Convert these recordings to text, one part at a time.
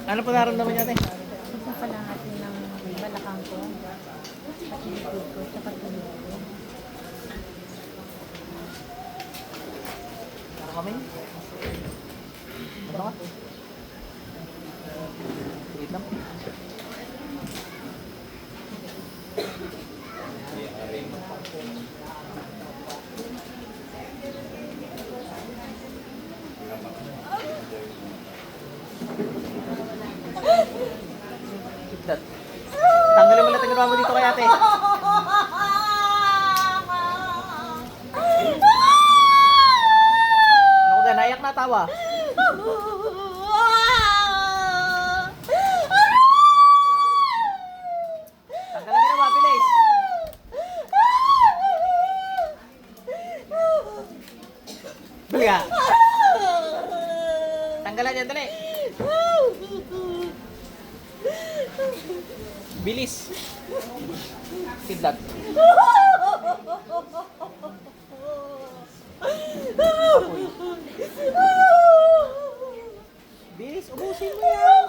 Ano po naramdaman niya, ate? Nagpapalangati ng balakang ko. Pati likod ko, tsaka tulog ko. Ano kami? Ano ka? Wait lang. That. Tanggalin mo lang, tanggalin mo dito kay ate. Ano ko gan? Naiyak na tawa. Tanggalan ka na, mabilis. Buga. Tanggalan yan, dali. Bilis. Kidlat. Bilis, ubusin mo yan.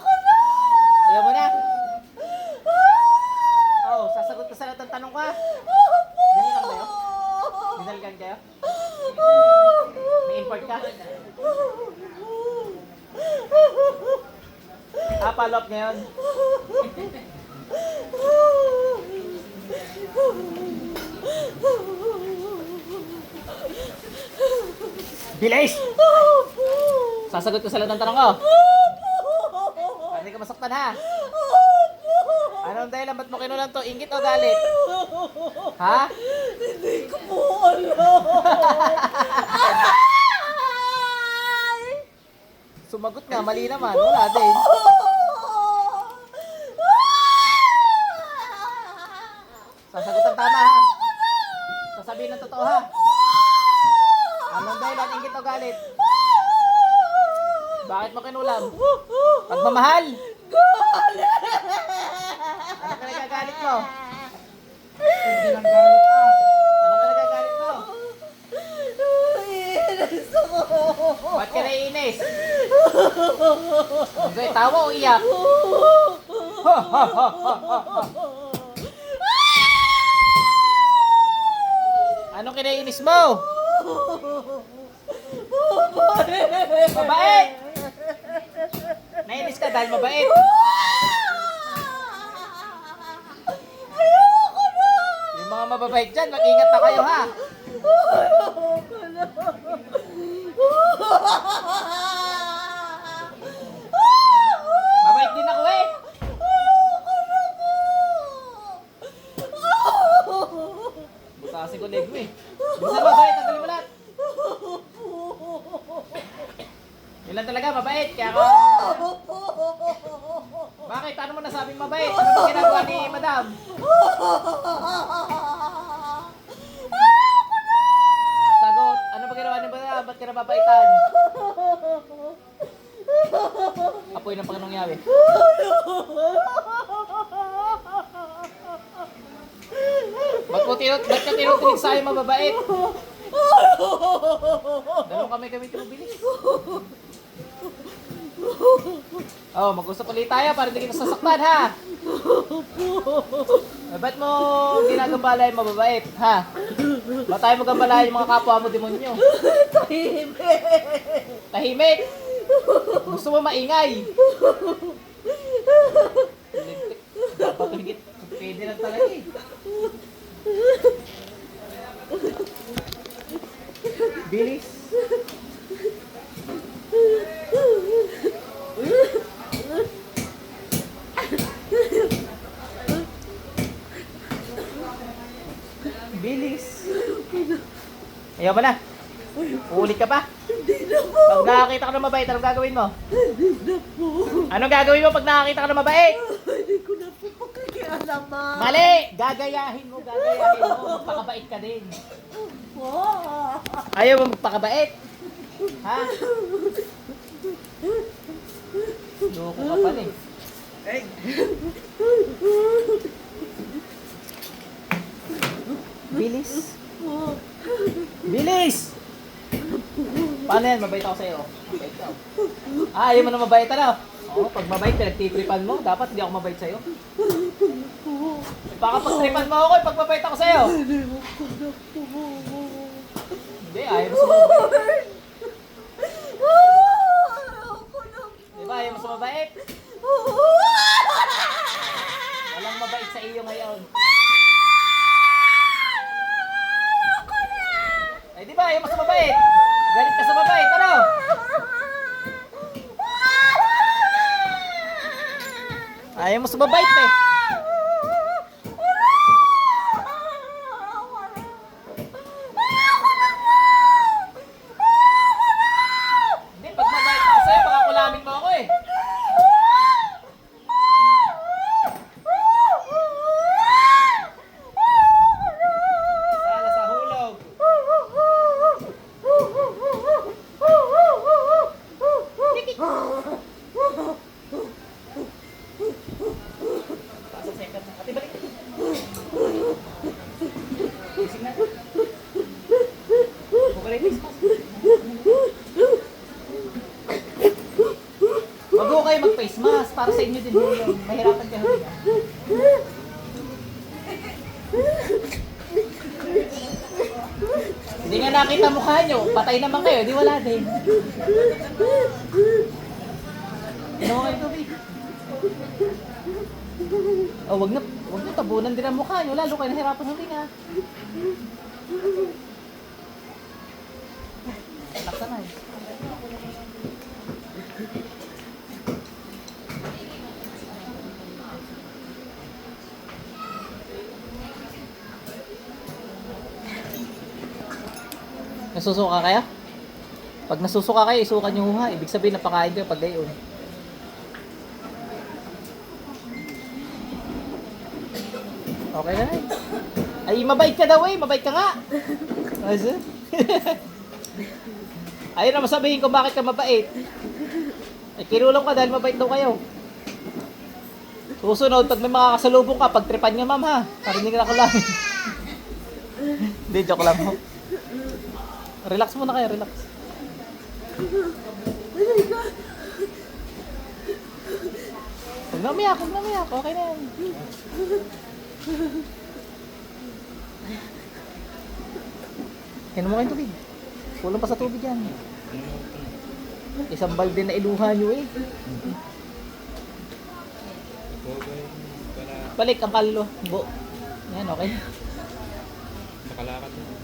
Alam mo na. Oh, sasagot ka sa lahat ng tanong ka. Dinilang kayo? Dinalgan kayo? May import ka? Follow up ngayon. Bilis! Sasagot ko sa lahat ng tanong ko. Hindi ka masaktan, ha? Anong dahilan? Ba't mo kinulang to? Inggit o galit? Ha? Hindi ko po alam. Sumagot nga, mali naman. Wala din. Sasagot ang tama, ha? Sasabihin ng totoo, ha? Anong dahilan? Inggit o galit? Bakit mo kinulam? Pagmamahal? Ano ka nagagalit mo? Ano ka nagagalit mo? Ba't ka naiinis? Okay, tawa o iyak? Anong kinaiinis mo? Mabait! Naiinis ka dahil mabait? Ayoko na! Yung mga mababait dyan, mag-ingat na kayo, ha? Ayoko na! Mabait din ako, eh! Ayoko na po! Butasin ko leg mo, eh. Basta mabait, tanggalin mo lahat. Yun lang talaga, mabait. Kaya ka... Bakit? Ano mo nasabing mabait? Ano ba ginagawa ni madam? Sagot. Ano ba ginawa ni madam? Ba't ka nababaitan? Apoy ng Panginoong Yahweh. Ba't ka tinutulig sa'yo mababait? Dalawang kami tinubilis. Oh, mag-usap ulit tayo para hindi kita sasaktan, ha? Ba't mo ginagambala yung mababait, ha? Ba't tayo magambala yung mga kapwa mo demonyo? Tahimik! Tahimik! Gusto mo maingay? Dapat higit. Pwede lang talaga, eh. Bilis. Bilis. Ayaw mo na. Uulit ka pa. Hindi na po! Pag nakakita ka ng mabait, anong gagawin mo? Hindi na po! Anong gagawin mo pag nakakita ka ng mabait? Hindi ko na po pakikialaman! Mali! Gagayahin mo. Magpakabait ka din. Wow! Ayaw mo magpakabait? Ha? Loko ka pala, eh. Ay! Bilis. Bilis! Paano yan? Mabait ako sa'yo. Mabait ka. Ayaw mo na mabait, ano? Oo, pag mabait, pinagtitripan mo. Dapat hindi ako mabait sa'yo. Baka pagtripan mo ako, pag mabait ako sa'yo. Hindi, ayaw mo sumabait. Di ba, ayaw mo sumabait? Walang mabait sa iyo ngayon. Eh, di ba, ayaw mo sumabait? Galit ka sa mabait, ano? Ayaw mo sumabait, eh. Hindi, pag mabait ako sa'yo, baka kulamin mo ako, eh. Sala sa hulog. Pasa second na. Ate, balik. Gising na. Bukalik, please. Wag ho kayo mag-face mask. Para sa inyo din ho yun. Mahirapan ka huminga. Hindi nga nakita mukha nyo. Patay naman kayo. Di wala din. Ano kayo tubig? Oh, wag na tabunan din ang mukha nyo. Lalo kayo nahirapan huminga. Laksa na eh. Nasusuka kaya? Pag nasusuka kayo, isuka nyo ha. Ibig sabihin napakain kayo pag gayon. Okay na eh. Ay, mabait ka daw eh. Mabait ka nga. Asa? Ayun na masabihin kung bakit ka mabait. Ay, kinulong ka dahil mabait daw kayo. Susunod, pag may makakasalubong ka, pagtripan niya ma'am ha. Parinig na ako lang. Hindi, joke lang ho. Relax muna kayo, relax. Huwag na umiyak, huwag na umiyak. Okay na yan. Inom mo kayong tubig. Kulang pa sa tubig yan. Isang balde na iluha nyo eh. Balik ang kallo. Yan, okay. Nakalakad na.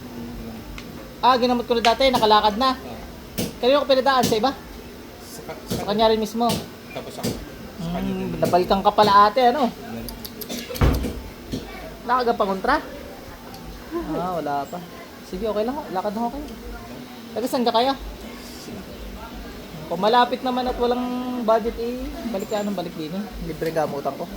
Ah, ginamot ko na dati, nakalakad na. Kanino ko pinadaan sa iba? Sa kanya rin mismo. Tapos ako. Sa kanya din. Nabalikan ka pala ate, ano? Nakaga pa kontra? Ah, wala pa. Sige, okay lang. Lakad na ako kayo. Taga saan ka kaya? Kung malapit naman at walang budget eh, balik ka ng balik din eh. Libre gamutan ko.